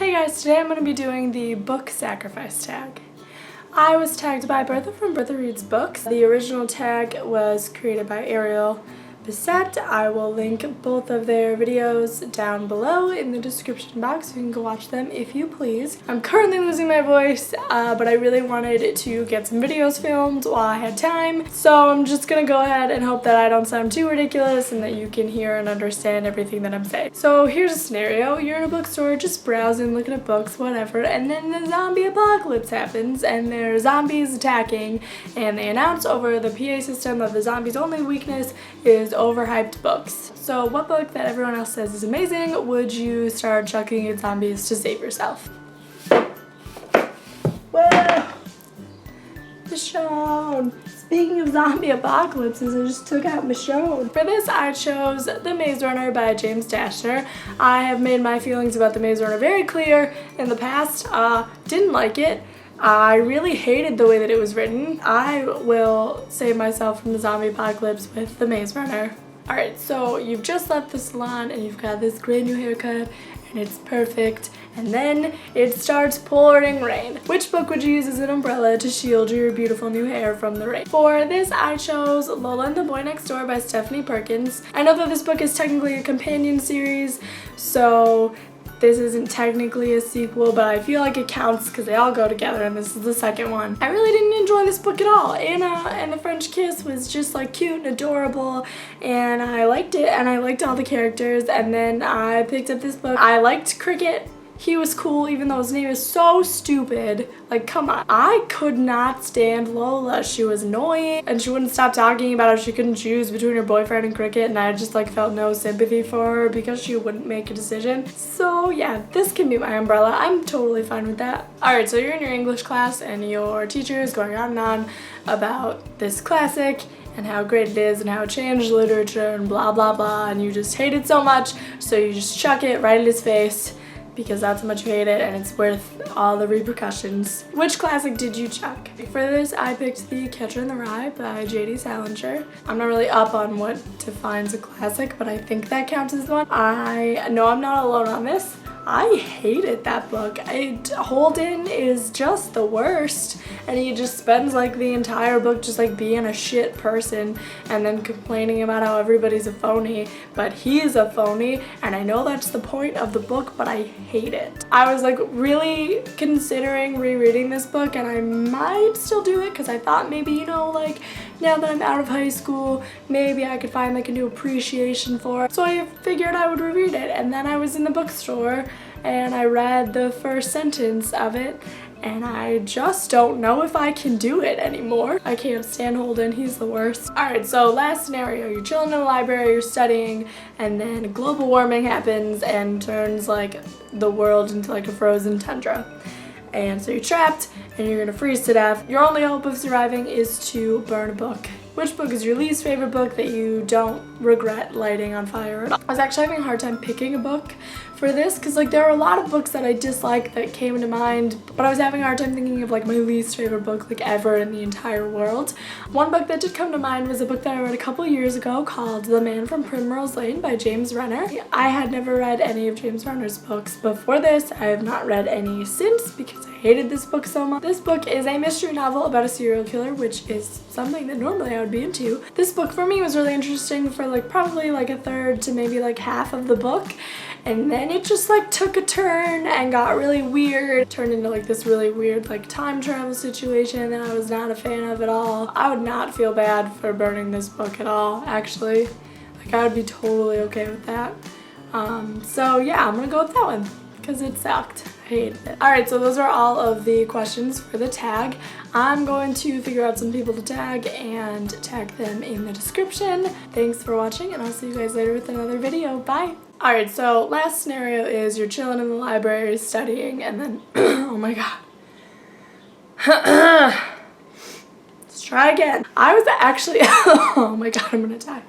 Hey guys, today I'm going to be doing the book sacrifice tag. I was tagged by Bertha from Bertha Reads Books. The original tag was created by Ariel Bissett. I will link both of their videos down below in the description box. You can go watch them if you please. I'm currently losing my voice, but I really wanted to get some videos filmed while I had time. So I'm just gonna go ahead and hope that I don't sound too ridiculous and that you can hear and understand everything that I'm saying. So here's a scenario. You're in a bookstore just browsing, looking at books, whatever, and then the zombie apocalypse happens and there are zombies attacking, and they announce over the PA system that the zombies' only weakness is overhyped books. So what book that everyone else says is amazing would you start chucking at zombies to save yourself? Whoa! Michonne! Speaking of zombie apocalypses, I just took out Michonne. For this, I chose The Maze Runner by James Dashner. I have made my feelings about The Maze Runner very clear in the past. Didn't like it. I really hated the way that it was written. I will save myself from the zombie apocalypse with The Maze Runner. Alright, so you've just left the salon and you've got this great new haircut and it's perfect, and then it starts pouring rain. Which book would you use as an umbrella to shield your beautiful new hair from the rain? For this, I chose Londe Boy Next Door by Stephanie Perkins. I know that this book is technically a companion series, so this isn't technically a sequel, but I feel like it counts because they all go together and this is the second one. I really didn't enjoy this book at all. Anna and the French Kiss was just like cute and adorable, and I liked it and I liked all the characters, and then I picked up this book. I liked Cricket. He was cool even though his name is so stupid. Like, come on. I could not stand Lola. She was annoying and she wouldn't stop talking about how she couldn't choose between her boyfriend and Cricket, and I just like felt no sympathy for her because she wouldn't make a decision. So yeah, this can be my umbrella. I'm totally fine with that. Alright, so you're in your English class and your teacher is going on and on about this classic and how great it is and how it changed literature and blah blah blah, and you just hate it so much, so you just chuck it right in his face because that's how much you hate it and it's worth all the repercussions. Which classic did you chuck? For this, I picked The Catcher in the Rye by J.D. Salinger. I'm not really up on what defines a classic, but I think that counts as one. I know I'm not alone on this. I hated that book. Holden is just the worst, and he just spends like the entire book just like being a shit person and then complaining about how everybody's a phony, but he's a phony, and I know that's the point of the book, but I hate it. I was like really considering rereading this book, and I might still do it because I thought maybe, you know, like now that I'm out of high school, maybe I could find like a new appreciation for it. So I figured I would reread it, and then I was in the bookstore and I read the first sentence of it, and I just don't know if I can do it anymore. I can't stand Holden, he's the worst. Alright, so last scenario, you're chilling in the library, you're studying, and then global warming happens and turns like the world into like a frozen tundra. And so you're trapped and you're gonna freeze to death. Your only hope of surviving is to burn a book. Which book is your least favorite book that you don't regret lighting on fire at all? I was actually having a hard time picking a book for this because like there are a lot of books that I dislike that came into mind, but I was having a hard time thinking of like my least favorite book like ever in the entire world. One book that did come to mind was a book that I read a couple years ago called The Man from Primrose Lane by James Renner. I had never read any of James Renner's books before this. I have not read any since because I hated this book so much. This book is a mystery novel about a serial killer, which is something that normally I would be into. This book for me was really interesting for like probably like a third to maybe like half of the book, and then it just like took a turn and got really weird. It turned into like this really weird like time travel situation that I was not a fan of at all. I would not feel bad for burning this book at all, actually. Like I would be totally okay with that. So yeah, I'm gonna go with that one because it sucked. I hated it. Alright, so those are all of the questions for the tag. I'm going to figure out some people to tag and tag them in the description. Thanks for watching, and I'll see you guys later with another video. Bye! Alright, so last scenario is you're chilling in the library studying, and then oh my god. Let's try again. I was actually oh my god, I'm gonna die.